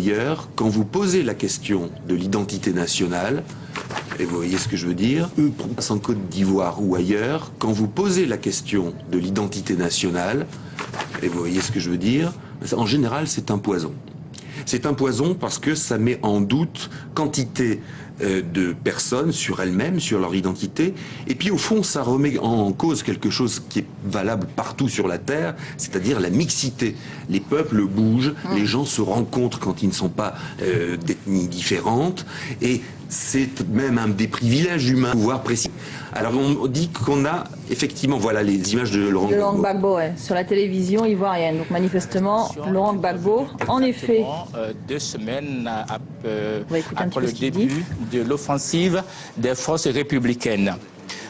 ailleurs, quand vous posez la question de l'identité nationale, et vous voyez ce que je veux dire, en Côte d'Ivoire ou ailleurs, quand vous posez la question de l'identité nationale, et vous voyez ce que je veux dire, en général c'est un poison. C'est un poison parce que ça met en doute quantité de personnes sur elles-mêmes, sur leur identité, et puis au fond ça remet en cause quelque chose qui est valable partout sur la Terre, c'est-à-dire la mixité. Les peuples bougent, les gens se rencontrent quand ils ne sont pas d'ethnies différentes, et c'est même un des privilèges humains, pouvoir précis. Alors on dit qu'on a effectivement, voilà les images de Laurent Gbagbo, ouais, sur la télévision ivoirienne. Donc manifestement, Laurent Gbagbo, en effet, 2 semaines après le début de l'offensive des forces républicaines.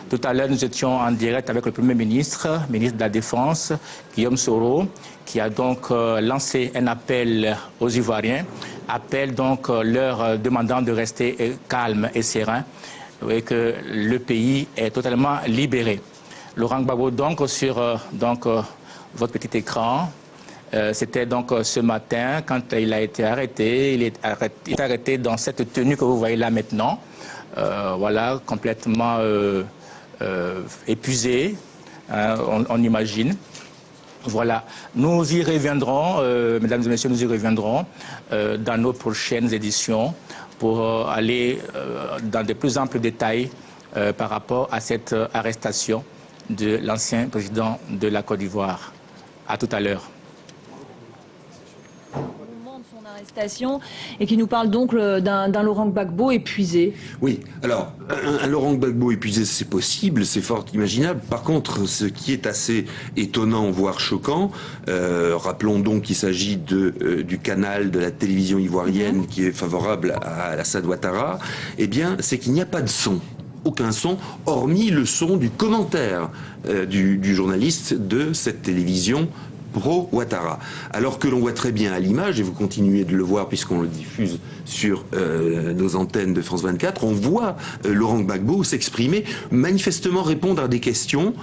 Tout à l'heure, nous étions en direct avec le Premier ministre, ministre de la Défense, Guillaume Soro, qui a donc lancé un appel aux Ivoiriens, appel donc leur demandant de rester calme et serein, et que le pays est totalement libéré. Laurent Gbagbo, donc, sur votre petit écran, c'était donc ce matin, quand il a été arrêté, il est arrêté dans cette tenue que vous voyez là maintenant, voilà, complètement épuisé, hein, on imagine. Voilà, nous y reviendrons, mesdames et messieurs, nous y reviendrons dans nos prochaines éditions pour aller dans de plus amples détails par rapport à cette arrestation de l'ancien président de la Côte d'Ivoire. À tout à l'heure. Et qui nous parle donc d'un Laurent Gbagbo épuisé. Oui, alors, un Laurent Gbagbo épuisé, c'est possible, c'est fort imaginable. Par contre, ce qui est assez étonnant, voire choquant, rappelons donc qu'il s'agit du canal de la télévision ivoirienne qui est favorable à Alassane Ouattara, eh bien, c'est qu'il n'y a pas de son. Aucun son, hormis le son du commentaire du journaliste de cette télévision pro-Ouattara. Alors que l'on voit très bien à l'image, et vous continuez de le voir puisqu'on le diffuse sur nos antennes de France 24, on voit Laurent Gbagbo s'exprimer, manifestement répondre à des questions.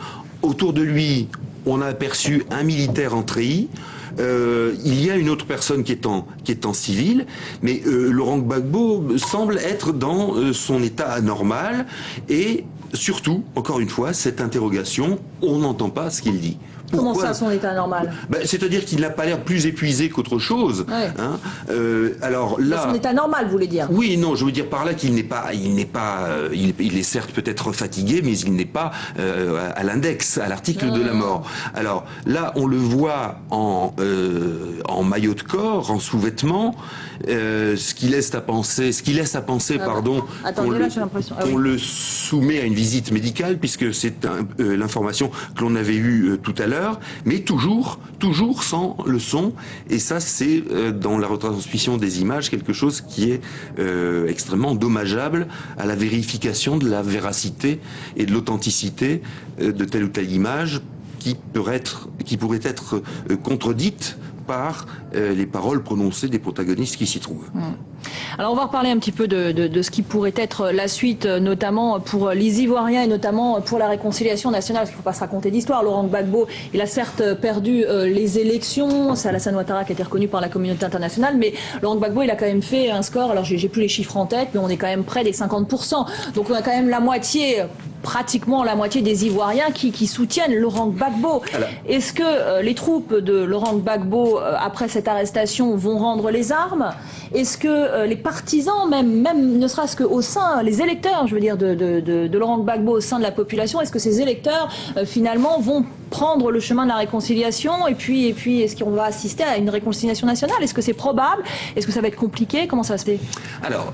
Autour de lui, on a aperçu un militaire en treillis. Il y a une autre personne qui est en civil, mais Laurent Gbagbo semble être dans son état anormal, et surtout, encore une fois, cette interrogation, on n'entend pas ce qu'il dit. Pourquoi? Comment ça, son état normal? C'est-à-dire qu'il n'a pas l'air plus épuisé qu'autre chose. Ouais. Hein. Alors là, son état normal, vous voulez dire? Oui, non, je veux dire par là qu'il n'est pas, il est certes peut-être fatigué, mais il n'est pas à l'index, à l'article de la mort. Alors là, on le voit en maillot de corps, en sous-vêtements, ce qui laisse à penser, pardon, qu'on le soumet à une visite médicale, puisque c'est l'information que l'on avait eue tout à l'heure. Mais toujours sans le son, et ça c'est dans la retransmission des images quelque chose qui est extrêmement dommageable à la vérification de la véracité et de l'authenticité de telle ou telle image qui pourrait être contredite par les paroles prononcées des protagonistes qui s'y trouvent. Alors on va reparler un petit peu de ce qui pourrait être la suite, notamment pour les Ivoiriens et notamment pour la réconciliation nationale, parce qu'il ne faut pas se raconter d'histoire. Laurent Gbagbo, il a certes perdu les élections, c'est Alassane Ouattara qui a été reconnu par la communauté internationale, mais Laurent Gbagbo, il a quand même fait un score, alors j'ai plus les chiffres en tête, mais on est quand même près des 50%. Donc on a quand même la moitié, pratiquement la moitié des Ivoiriens qui soutiennent Laurent Gbagbo. Est-ce que les troupes de Laurent Gbagbo, après cette arrestation, vont rendre les armes? Est-ce que les partisans, même ne serait-ce qu'au sein, les électeurs, je veux dire, de Laurent Gbagbo au sein de la population, est-ce que ces électeurs, finalement, vont prendre le chemin de la réconciliation? Et puis est-ce qu'on va assister à une réconciliation nationale? Est-ce que c'est probable? Est-ce que ça va être compliqué? Comment ça se fait? Alors,